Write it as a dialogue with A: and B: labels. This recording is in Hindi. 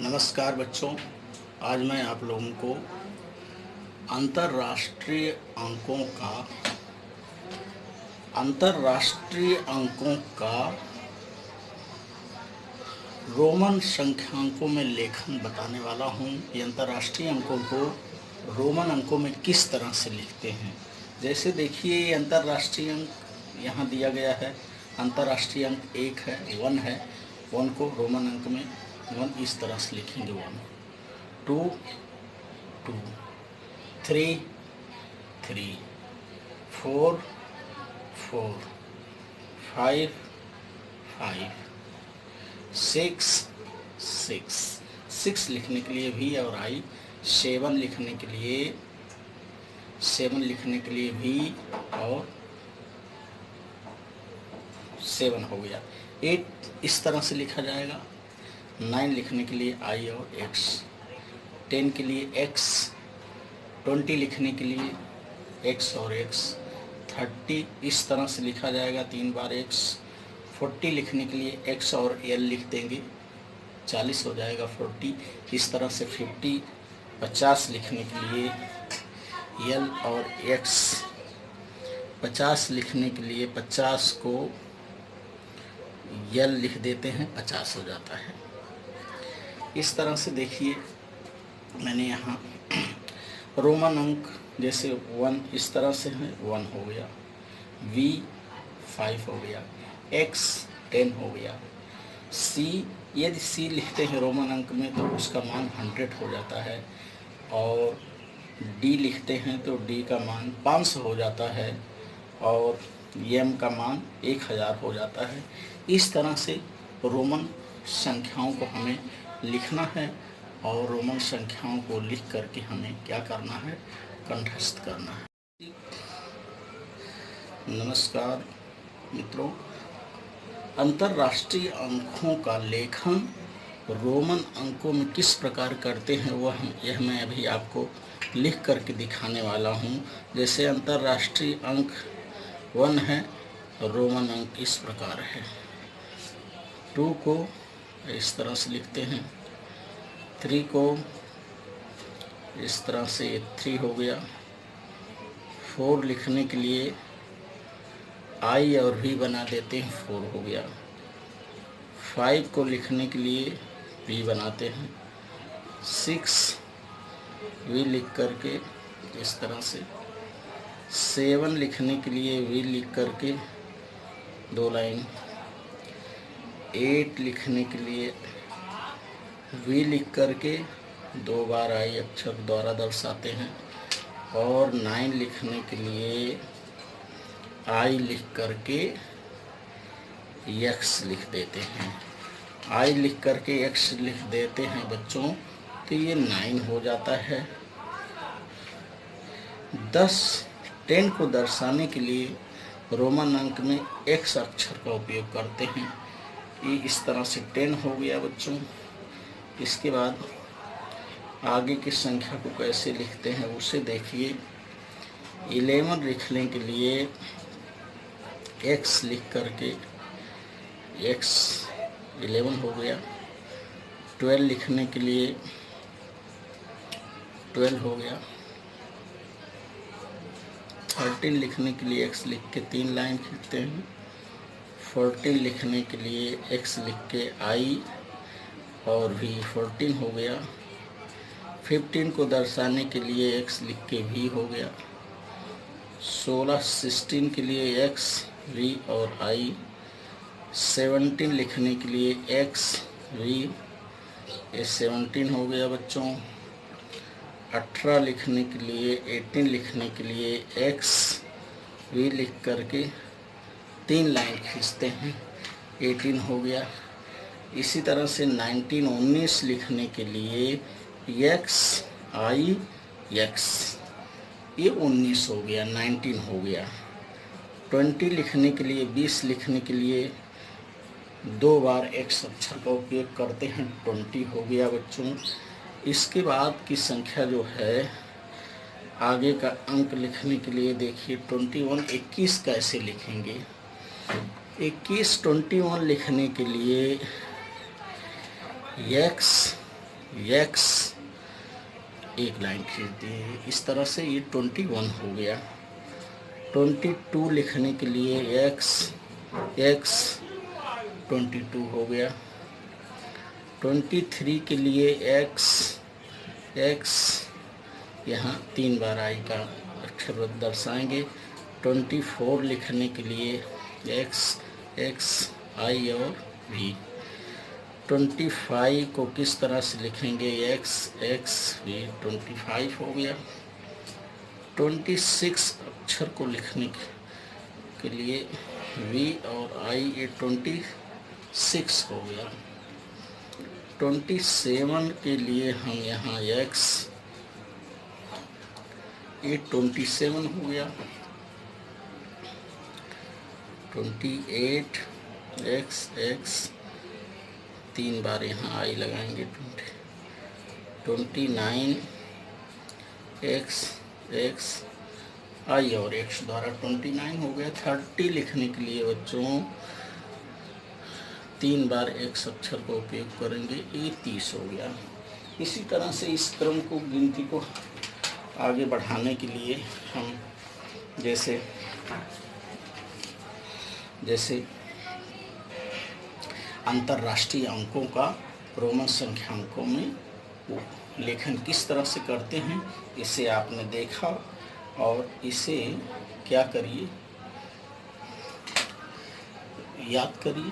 A: नमस्कार बच्चों, आज मैं आप लोगों को अंतर्राष्ट्रीय अंकों का रोमन संख्यांकों में लेखन बताने वाला हूँ। ये अंतर्राष्ट्रीय अंकों को रोमन अंकों में किस तरह से लिखते हैं। जैसे देखिए, ये अंतर्राष्ट्रीय अंक यहाँ दिया गया है। अंतर्राष्ट्रीय अंक 1 है, 1 है। 1 को रोमन अंक में 1 इस तरह से लिखेंगे। 1 2 2 3 3 4 4 5 5 6 6 6 लिखने के लिए भी और आई, 7 लिखने के लिए 7 लिखने के लिए भी और 7 हो गया। 8 इस तरह से लिखा जाएगा। 9 लिखने के लिए आई और एक्स, 10 के लिए एक्स, 20 लिखने के लिए एक्स और एक्स, 30 इस तरह से लिखा जाएगा 3 बार एक्स, 40 लिखने के लिए एक्स और एल लिख देंगे, 40 हो जाएगा 40 इस तरह से। 50 लिखने के लिए एल और एक्स, 50 लिखने के लिए 50 को एल लिख देते हैं, 50 हो जाता है। इस तरह से देखिए, मैंने यहाँ रोमन अंक जैसे 1 इस तरह से है, 1 हो गया, V 5 हो गया, X 10 हो गया, C यदि C लिखते हैं रोमन अंक में तो उसका मान 100 हो जाता है, और D लिखते हैं तो D का मान 500 हो जाता है, और M का मान 1000 हो जाता है। इस तरह से रोमन संख्याओं को हमें लिखना है, और रोमन संख्याओं को लिख करके हमें क्या करना है, कंठस्थ करना है। नमस्कार मित्रों, अंतर्राष्ट्रीय अंकों का लेखन रोमन अंकों में किस प्रकार करते हैं यह मैं अभी आपको लिख करके दिखाने वाला हूँ। जैसे अंतर्राष्ट्रीय अंक 1 है, रोमन अंक इस प्रकार है। 2 को इस तरह से लिखते हैं, 3 को इस तरह से 3 हो गया, 4 लिखने के लिए आई और भी बना देते हैं, 4 हो गया, 5 को लिखने के लिए भी बनाते हैं, 6 भी लिख करके इस तरह से, 7 लिखने के लिए भी लिख करके 2 लाइन, 8 लिखने के लिए वी लिख करके 2 बार आई अक्षर द्वारा दर्शाते हैं, और 9 लिखने के लिए आई लिख करके एक्स लिख देते हैं। आई लिख करके एक्स लिख देते हैं बच्चों, तो ये 9 हो जाता है। 10 को दर्शाने के लिए रोमन अंक में एक्स अक्षर का उपयोग करते हैं। ये इस तरह से 10 हो गया बच्चों। इसके बाद आगे की संख्या को कैसे लिखते हैं उसे देखिए। 11 लिखने के लिए x लिख करके x 11 हो गया, 12 लिखने के लिए 12 हो गया, 13 लिखने के लिए x लिख के 3 लाइन खींचते हैं, 14 लिखने के लिए x लिख के i और भी 14 हो गया, 15 को दर्शाने के लिए x लिख के v हो गया, 16 के लिए x v और i, 17 लिखने के लिए x v, ये 17 हो गया बच्चों। 18 लिखने के लिए 18 लिखने के लिए x v लिख करके 3 लाइन खींचते हैं, 18 हो गया। इसी तरह से 19 लिखने के लिए x i x, ये 19 हो गया, 19 हो गया। 20 लिखने के लिए 20 लिखने के लिए 2 बार x अक्षर का उपयोग करते हैं, 20 हो गया बच्चों। इसके बाद की संख्या जो है आगे का अंक लिखने के लिए देखिए 21 कैसे लिखेंगे। 21 लिखने के लिए x एक्स एक लाइन खींच दिए। इस तरह से ये 21 हो गया। 22 लिखने के लिए एक्स 22 हो गया। 23 के लिए एक्स यहाँ 3 बार आई का अक्षर दर्शाएंगे। 24 लिखने के लिए एक्स आई और वी। 25 को किस तरह से लिखेंगे? X we. 25 हो गया। 26 अक्षर को लिखने के लिए वी और आई, ये 26 हो गया। 27 के लिए हम यहाँ एक्स, ये 27 हो गया। 28 एक्स 3 बार यहाँ आई लगाएंगे। 29 एक्स आई और एक्स द्वारा 29 हो गया। 30 लिखने के लिए बच्चों 3 बार एक्स अक्षर का उपयोग करेंगे, ये 30 हो गया। इसी तरह से इस क्रम को, गिनती को आगे बढ़ाने के लिए हम जैसे अंतर्राष्ट्रीय अंकों का रोमन संख्यांकों में लेखन किस तरह से करते हैं, इसे आपने देखा। और इसे क्या करिए, याद करिए।